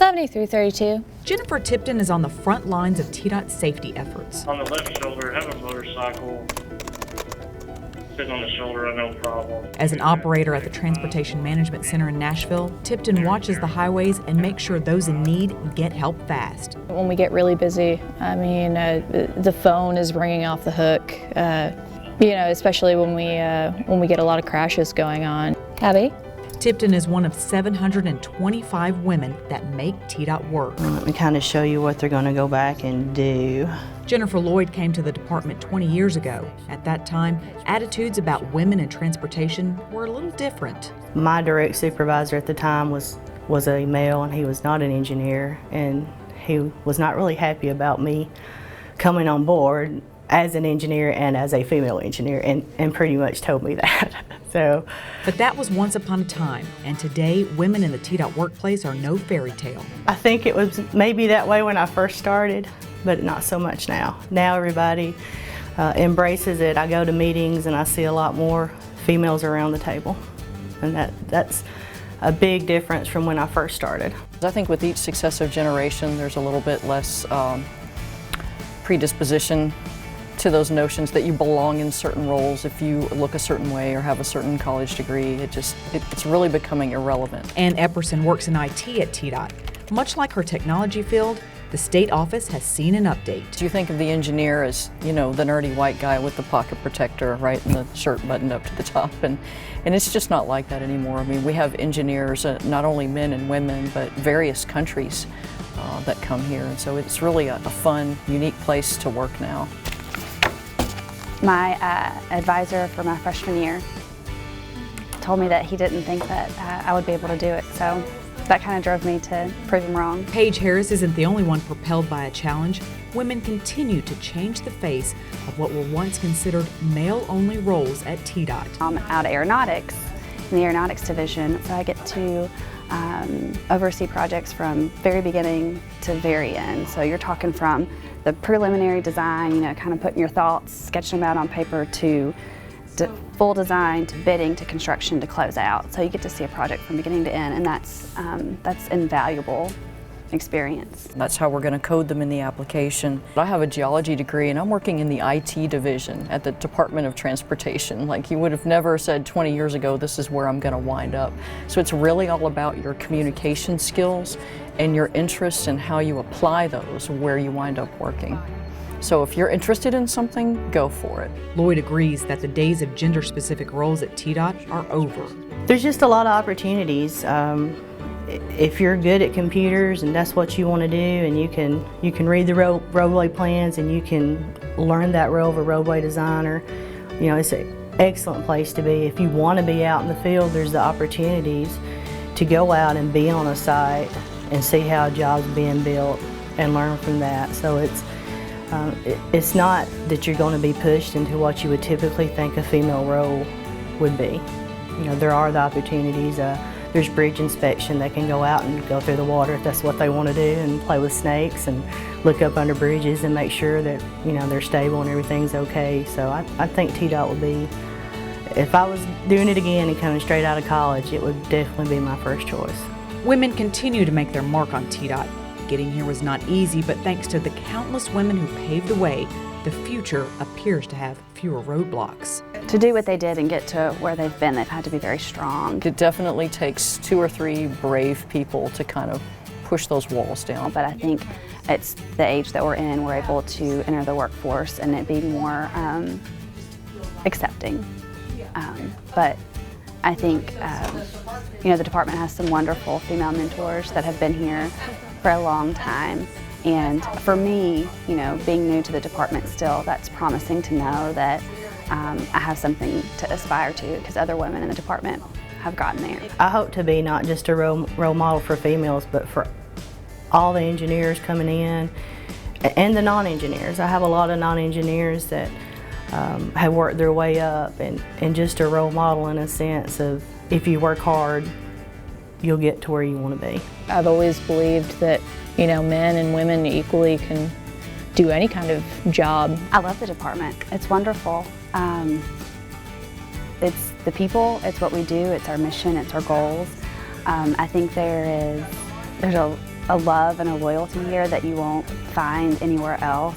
7332. Jennifer Tipton is on the front lines of TDOT safety efforts. On the left shoulder, have a motorcycle. Sitting on the shoulder, no problem. As an operator at the Transportation Management Center in Nashville, Tipton watches the highways and makes sure those in need get help fast. When we get really busy, the phone is ringing off the hook. Especially when we get a lot of crashes going on. Abby? Tipton is one of 725 women that make TDOT work. Let me kind of show you what they're going to go back and do. Jennifer Lloyd came to the department 20 years ago. At that time, attitudes about women in transportation were a little different. My direct supervisor at the time was a male, and he was not an engineer, and he was not really happy about me coming on board as an engineer and as a female engineer, and pretty much told me that. But that was once upon a time, and today women in the TDOT workplace are no fairy tale. I think it was maybe that way when I first started, but not so much now. Now everybody embraces it. I go to meetings and I see a lot more females around the table, and that's a big difference from when I first started. I think with each successive generation there's a little bit less predisposition to those notions that you belong in certain roles if you look a certain way or have a certain college degree. It's really becoming irrelevant. Ann Epperson works in IT at TDOT. Much like her technology field, the state office has seen an update. You think of the engineer as, the nerdy white guy with the pocket protector, right, and the shirt buttoned up to the top, and it's just not like that anymore. I mean, we have engineers, not only men and women, but various countries that come here, and so it's really a fun, unique place to work now. My advisor for my freshman year told me that he didn't think that I would be able to do it, so that kind of drove me to prove him wrong. Paige Harris isn't the only one propelled by a challenge. Women continue to change the face of what were once considered male-only roles at TDOT. I'm out of aeronautics, in the aeronautics division, so I get to oversee projects from very beginning to very end. So you're talking from the preliminary design, kind of putting your thoughts, sketching them out on paper, to full design, to bidding, to construction, to close out. So you get to see a project from beginning to end, and that's invaluable experience. That's how we're going to code them in the application. I have a geology degree and I'm working in the IT division at the Department of Transportation. Like, you would have never said 20 years ago, this is where I'm going to wind up. So it's really all about your communication skills and your interests and how you apply those where you wind up working. So if you're interested in something, go for it. Lloyd agrees that the days of gender-specific roles at TDOT are over. There's just a lot of opportunities. If you're good at computers and that's what you want to do, and you can read the roadway plans and you can learn that role of a roadway designer, it's an excellent place to be. If you want to be out in the field, there's the opportunities to go out and be on a site and see how a job's being built and learn from that. So it's not that you're going to be pushed into what you would typically think a female role would be. There are the opportunities. There's bridge inspection. They can go out and go through the water if that's what they want to do, and play with snakes and look up under bridges and make sure that they're stable and everything's okay. So I think TDOT would be, if I was doing it again and coming straight out of college, it would definitely be my first choice. Women continue to make their mark on TDOT. Getting here was not easy, but thanks to the countless women who paved the way, the future appears to have fewer roadblocks. To do what they did and get to where they've been, they've had to be very strong. It definitely takes 2 or 3 brave people to kind of push those walls down. But I think it's the age that we're in, we're able to enter the workforce and it be more accepting. But I think the department has some wonderful female mentors that have been here for a long time. And for me, being new to the department still, that's promising to know that I have something to aspire to, because other women in the department have gotten there. I hope to be not just a role model for females, but for all the engineers coming in and the non-engineers. I have a lot of non-engineers that have worked their way up, and just a role model in a sense of, if you work hard, you'll get to where you want to be. I've always believed that, men and women equally can do any kind of job. I love the department. It's wonderful. It's the people, it's what we do, it's our mission, it's our goals. I think there's a a love and a loyalty here that you won't find anywhere else.